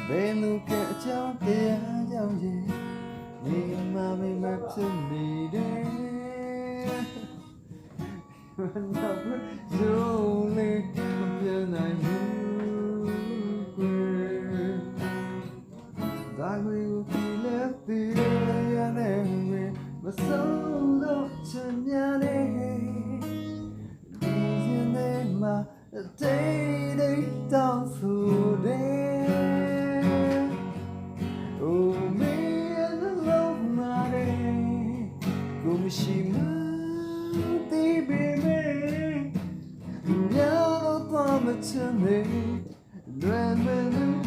ဘယ်လိုကအကြောင်းတရားကြောင့်ရင်မိမဖြစ်နေတယ်ဘာလို့လေးမပြောနိုင်ဘူးကွယ်ဒါကိုကြည့်နေသေးရတဲ့မဆုံးတော့ချင်များနေဒီရင်ထဲမှာတိတ်တိတ်တောင်းဆိုတယ် Oh me and the love mare kumshi ma ti baby ya lo twa ma chane lwen men